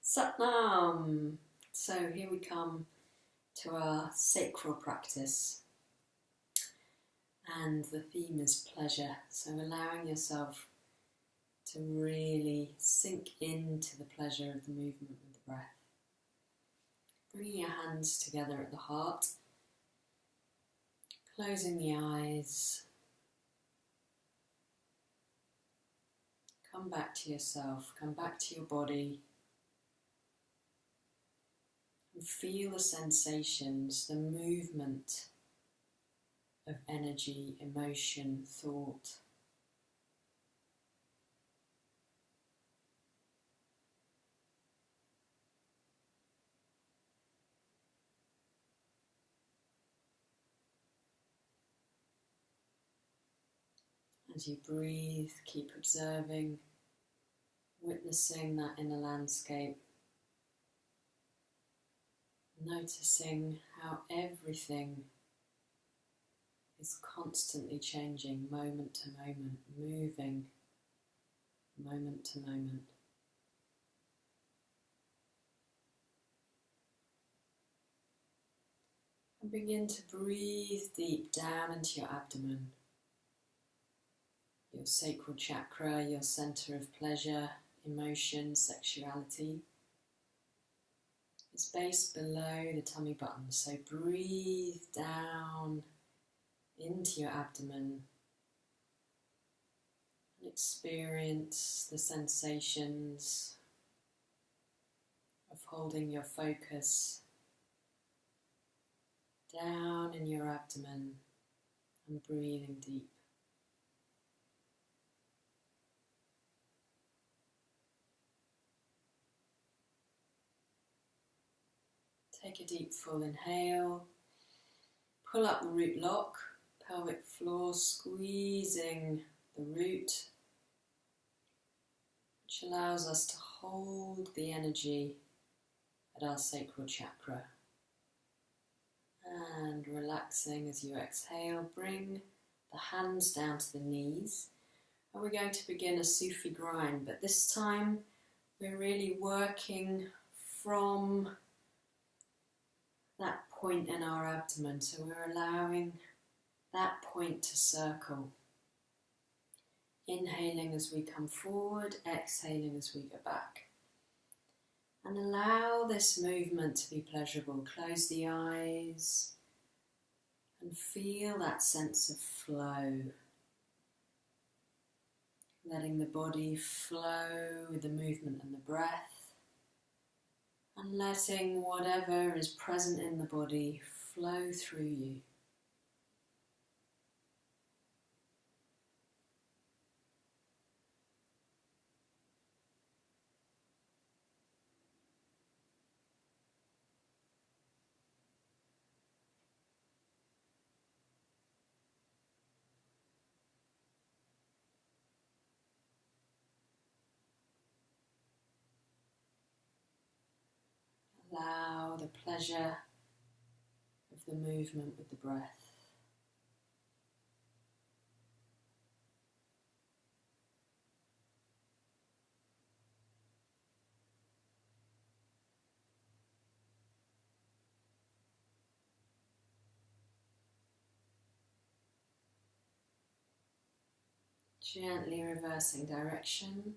Satnam! So here we come to our sacral practice, and the theme is pleasure. So allowing yourself to really sink into the pleasure of the movement with the breath. Bringing your hands together at the heart, closing the eyes. Come back to yourself, come back to your body. And feel the sensations, the movement of energy, emotion, thought. As you breathe, keep observing, witnessing that inner landscape. Noticing how everything is constantly changing, moment to moment, moving moment to moment. And begin to breathe deep down into your abdomen, your sacral chakra, your center of pleasure, emotion, sexuality. It's based below the tummy button, so breathe down into your abdomen and experience the sensations of holding your focus down in your abdomen and breathing deep. Take a deep full inhale, pull up the root lock, pelvic floor, squeezing the root, which allows us to hold the energy at our sacral chakra. And relaxing as you exhale, bring the hands down to the knees. And we're going to begin a Sufi grind, but this time we're really working from that point in our abdomen, so we're allowing that point to circle. Inhaling as we come forward, exhaling as we go back. And allow this movement to be pleasurable. Close the eyes and feel that sense of flow. Letting the body flow with the movement and the breath. And letting whatever is present in the body flow through you. Allow the pleasure of the movement with the breath. Gently reversing direction.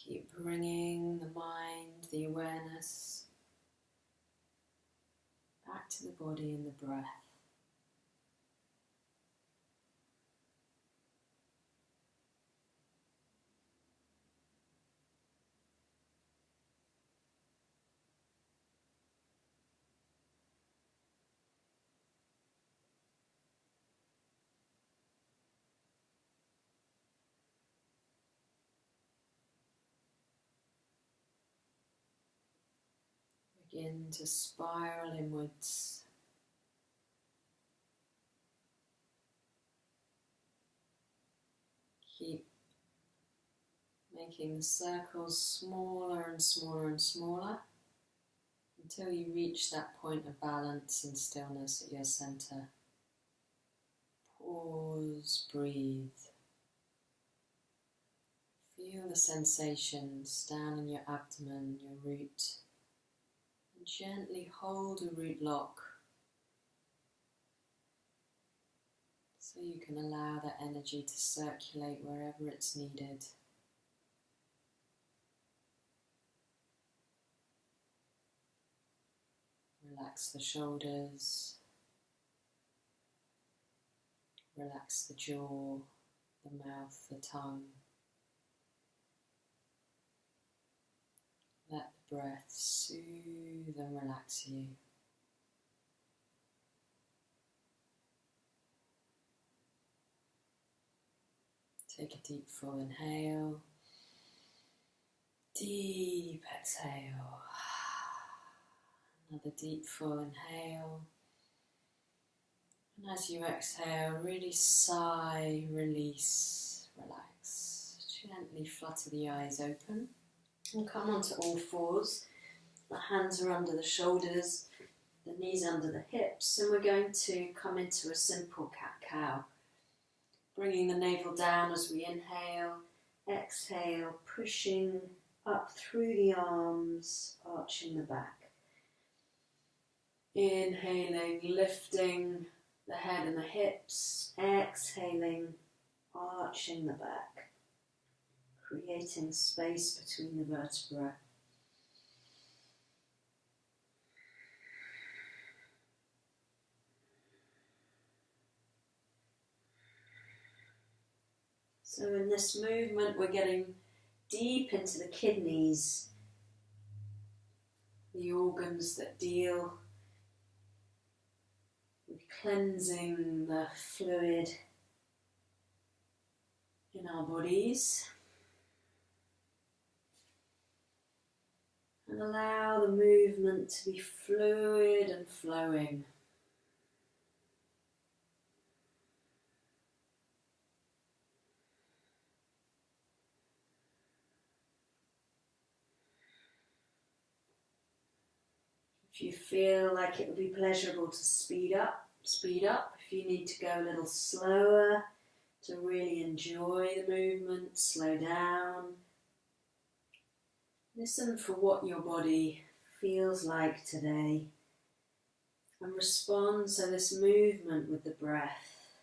Keep bringing the mind, the awareness back to the body and the breath. Begin to spiral inwards. making the circles smaller and smaller and smaller until you reach that point of balance and stillness at your center. Pause, breathe. Feel the sensations down in your abdomen, your root, and gently hold a root lock so you can allow that energy to circulate wherever it's needed. Relax the shoulders, relax the jaw, the mouth, the tongue. Let the breath soothe and relax you. Take a deep full inhale, deep exhale. Another deep full inhale. And as you exhale, really sigh, release, relax. Gently flutter the eyes open and come onto all fours. The hands are under the shoulders, the knees under the hips, and we're going to come into a simple cat-cow. Bringing the navel down as we inhale, exhale, pushing up through the arms, arching the back. Inhaling, lifting the head and the hips, exhaling, arching the back, creating space between the vertebrae. So in this movement we're getting deep into the kidneys, the organs that deal with cleansing the fluid in our bodies. And allow the movement to be fluid and flowing. If you feel like it would be pleasurable to speed up. If you need to go a little slower to really enjoy the movement, slow down. Listen for what your body feels like today and respond so this movement with the breath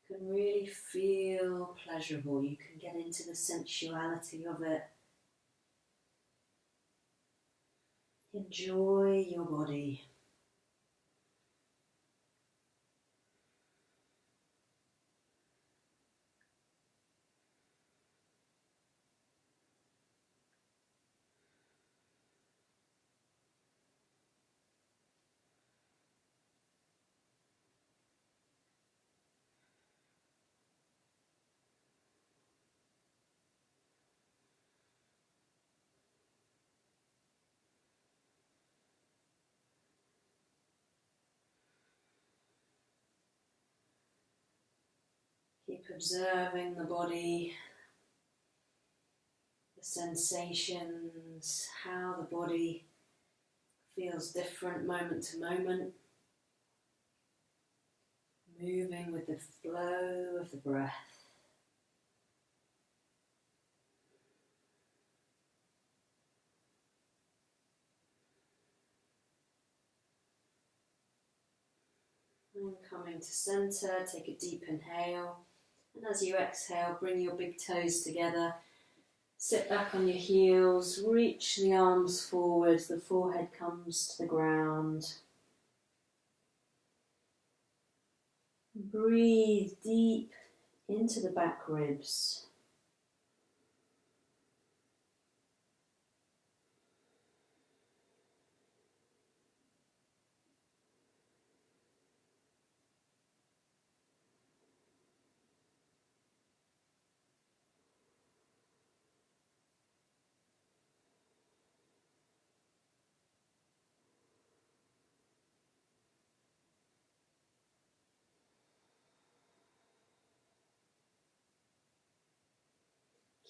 can really feel pleasurable. You can get into the sensuality of it. Enjoy your body. Keep observing the body, the sensations, how the body feels different moment to moment, moving with the flow of the breath. And coming to center, take a deep inhale. And as you exhale, bring your big toes together. Sit back on your heels, reach the arms forwards, the forehead comes to the ground. Breathe deep into the back ribs.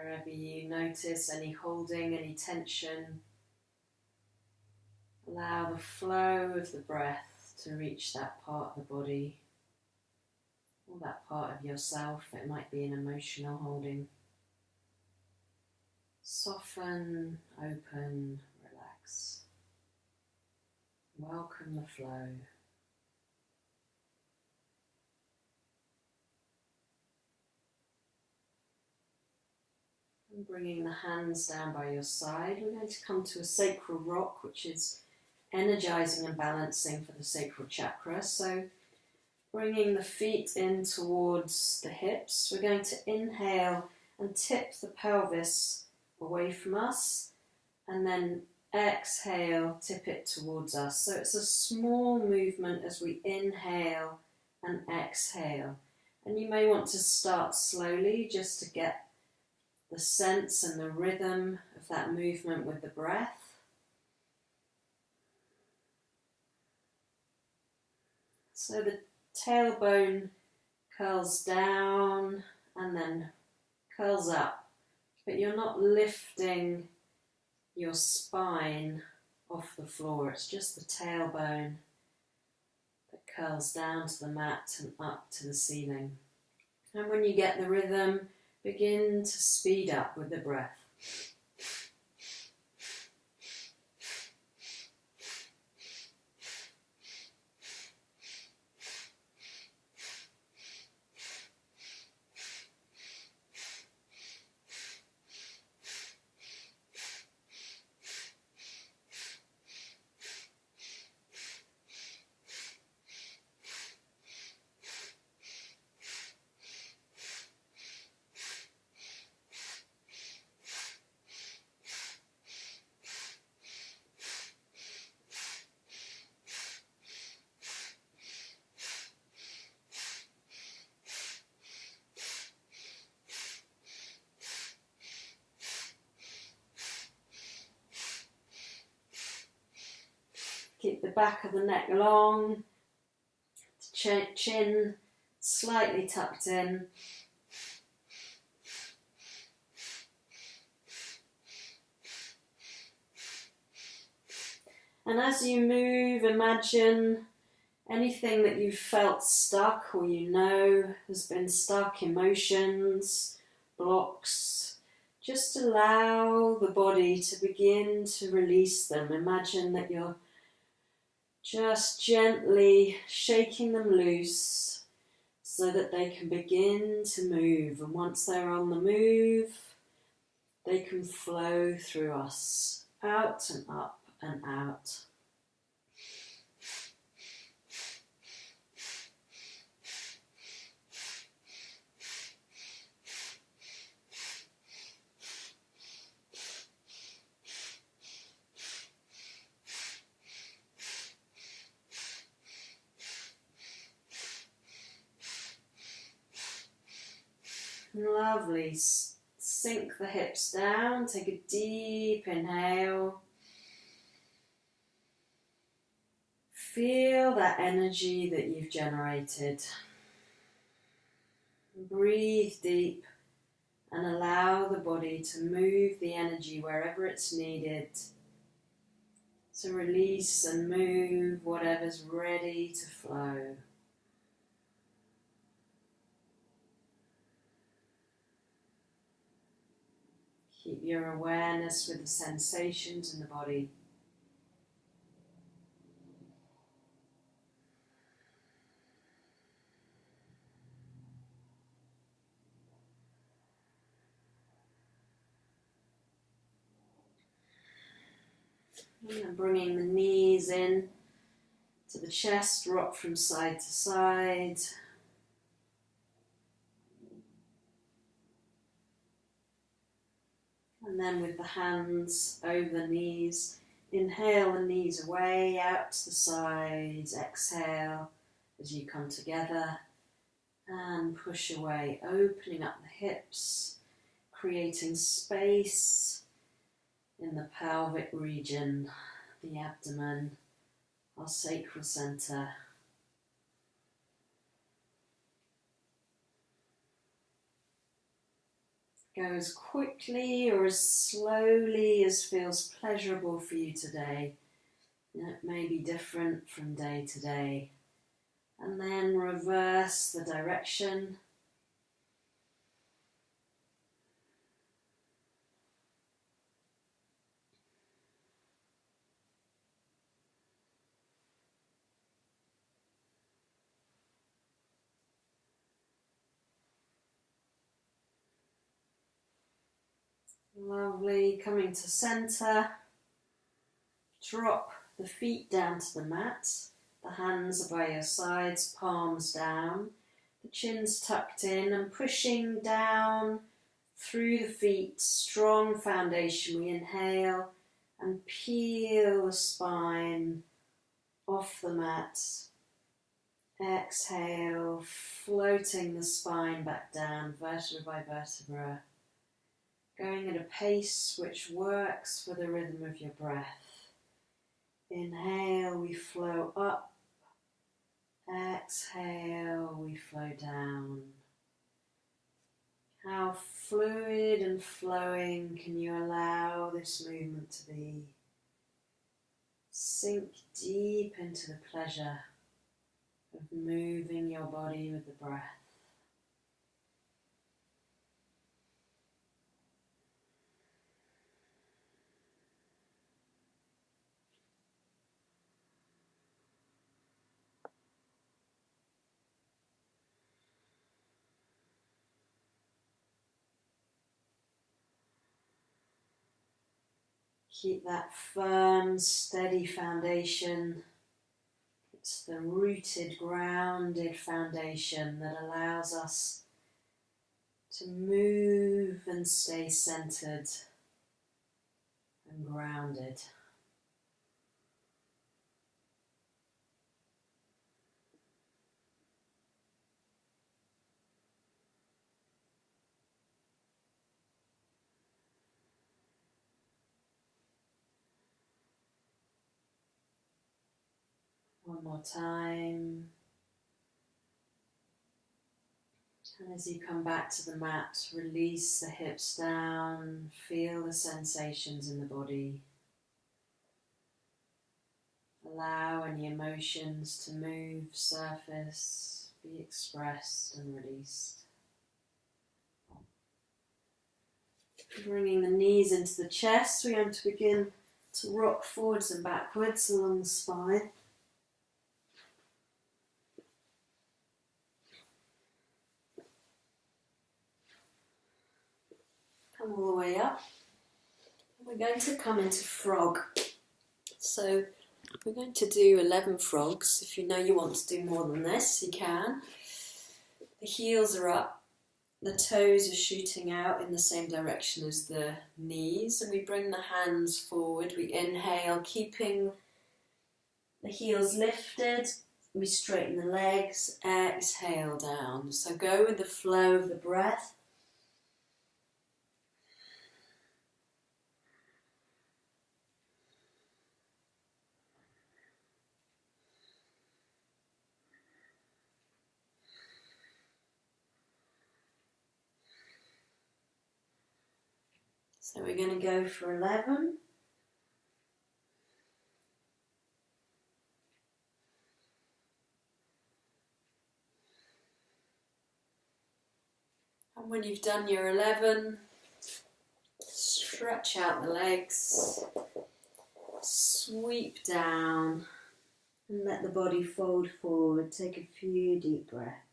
Wherever you notice any holding, any tension, allow the flow of the breath to reach that part of the body, or that part of yourself. It might be an emotional holding. Soften, open, relax. Welcome the flow. And bringing the hands down by your side, we're going to come to a sacral rock, which is energizing and balancing for the sacral chakra. So bringing the feet in towards the hips, we're going to inhale and tip the pelvis away from us, and then exhale, tip it towards us. So it's a small movement as we inhale and exhale. And you may want to start slowly just to get the sense and the rhythm of that movement with the breath. So the tailbone curls down and then curls up, but you're not lifting your spine off the floor. It's just the tailbone that curls down to the mat and up to the ceiling. And when you get the rhythm, begin to speed up with the breath. Keep the back of the neck long, chin slightly tucked in. And as you move, imagine anything that you've felt stuck or you know has been stuck, emotions, blocks. Just allow the body to begin to release them. Imagine that you're just gently shaking them loose so that they can begin to move. And once they're on the move, they can flow through us, out and up and out. Lovely. Sink the hips down. Take a deep inhale. Feel that energy that you've generated. Breathe deep and allow the body to move the energy wherever it's needed. To release and move whatever's ready to flow. Keep your awareness with the sensations in the body. And bringing the knees in to the chest, rock from side to side. And then with the hands over the knees, inhale the knees away, out to the sides, exhale as you come together and push away, opening up the hips, creating space in the pelvic region, the abdomen, our sacral center. Go as quickly or as slowly as feels pleasurable for you today. It may be different from day to day. And then reverse the direction. Lovely, coming to centre. Drop the feet down to the mat. The hands are by your sides, palms down. The chin's tucked in and pushing down through the feet. Strong foundation. We inhale and peel the spine off the mat. Exhale, floating the spine back down, vertebra by vertebra. Going at a pace which works for the rhythm of your breath. Inhale, we flow up. Exhale, we flow down. How fluid and flowing can you allow this movement to be? Sink deep into the pleasure of moving your body with the breath. Keep that firm, steady foundation. It's the rooted, grounded foundation that allows us to move and stay centered and grounded. One more time. And as you come back to the mat, release the hips down, feel the sensations in the body. Allow any emotions to move, surface, be expressed and released. Bringing the knees into the chest, we're going to begin to rock forwards and backwards along the spine. Come all the way up. We're going to come into frog. So we're going to do 11 frogs. If you know you want to do more than this, you can. The heels are up. The toes are shooting out in the same direction as the knees. And we bring the hands forward. We inhale, keeping the heels lifted. We straighten the legs. Exhale down. So go with the flow of the breath. So we're going to go for 11. And when you've done your 11, stretch out the legs, sweep down and let the body fold forward. Take a few deep breaths.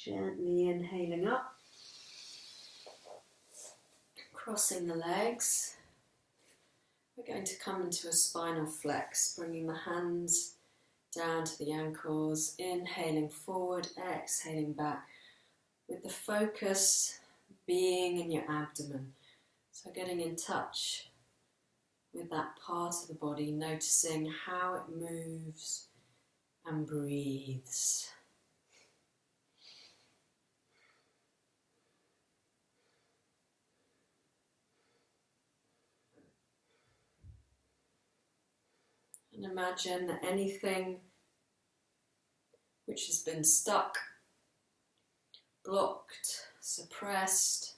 Gently inhaling up, crossing the legs. We're going to come into a spinal flex, bringing the hands down to the ankles, inhaling forward, exhaling back, with the focus being in your abdomen. So getting in touch with that part of the body, noticing how it moves and breathes. And imagine that anything which has been stuck, blocked, suppressed,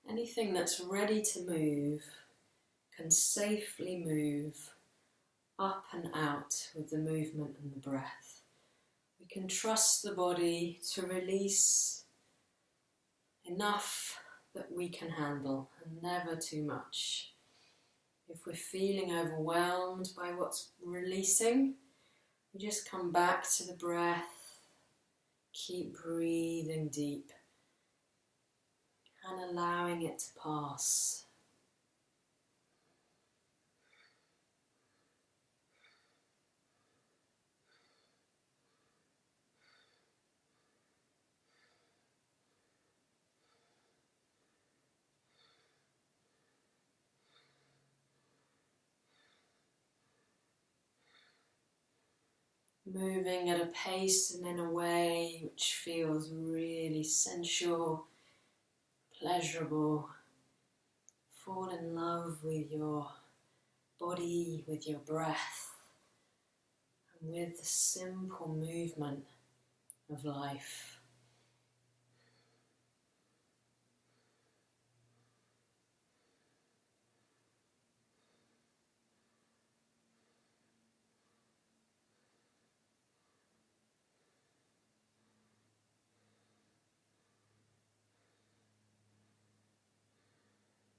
anything that's ready to move can safely move up and out with the movement and the breath. We can trust the body to release enough that we can handle and never too much. If we're feeling overwhelmed by what's releasing, we just come back to the breath, keep breathing deep and allowing it to pass. Moving at a pace and in a way which feels really sensual, pleasurable. Fall in love with your body, with your breath, and with the simple movement of life.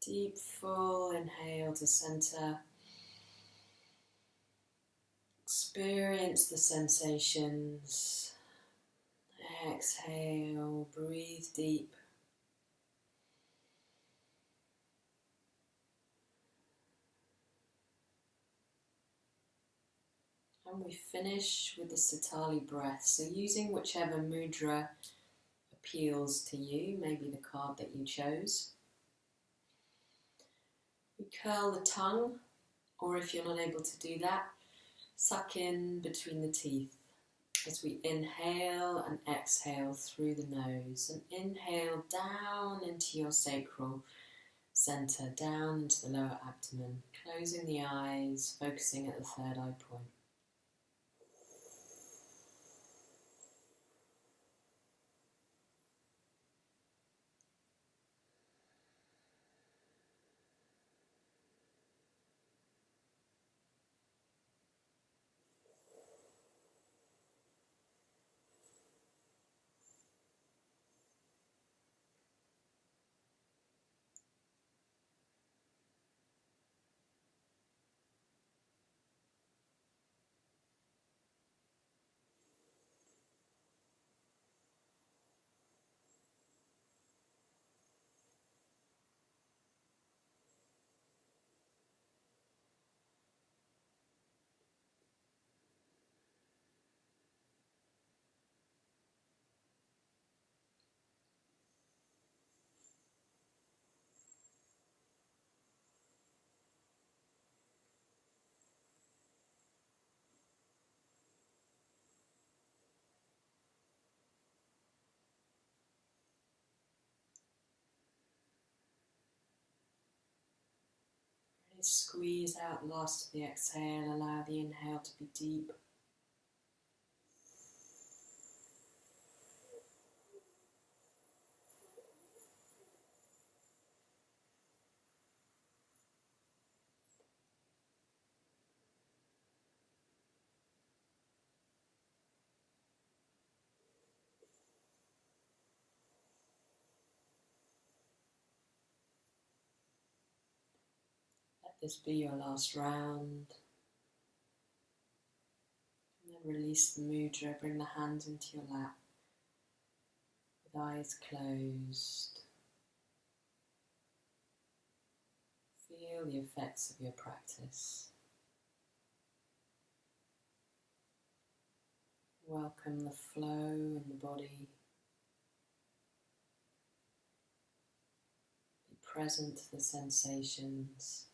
Deep, full inhale to center. Experience the sensations. Exhale, breathe deep. And we finish with the Satali breath. So using whichever mudra appeals to you, maybe the card that you chose. We curl the tongue, or if you're not able to do that, suck in between the teeth as we inhale and exhale through the nose. And inhale down into your sacral center, down into the lower abdomen, closing the eyes, focusing at the third eye point. Squeeze out the last of the exhale, allow the inhale to be deep. Let this be your last round. And then release the mudra, bring the hands into your lap with eyes closed. Feel the effects of your practice. Welcome the flow in the body. Be present to the sensations.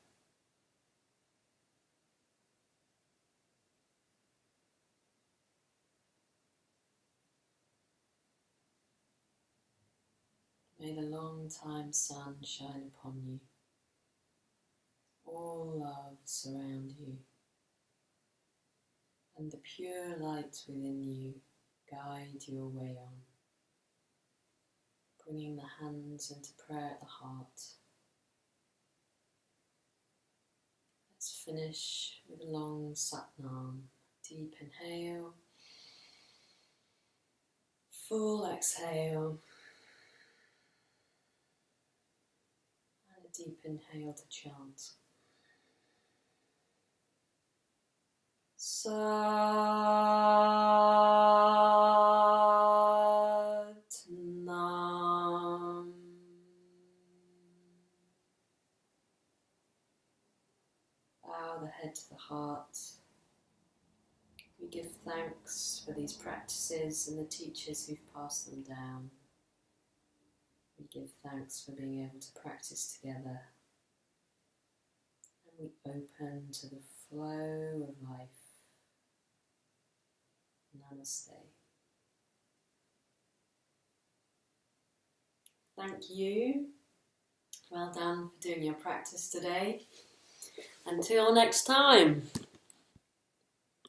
May the long time sun shine upon you. All love surround you. And the pure light within you guide your way on. Bringing the hands into prayer at the heart. Let's finish with a long Satnam. Deep inhale. Full exhale. And a deep inhale to chant. Satnam. Bow the head to the heart. We give thanks for these practices and the teachers who've passed them down. We give thanks for being able to practice together. And we open to the flow of life. Namaste. Thank you. Well done for doing your practice today. Until next time.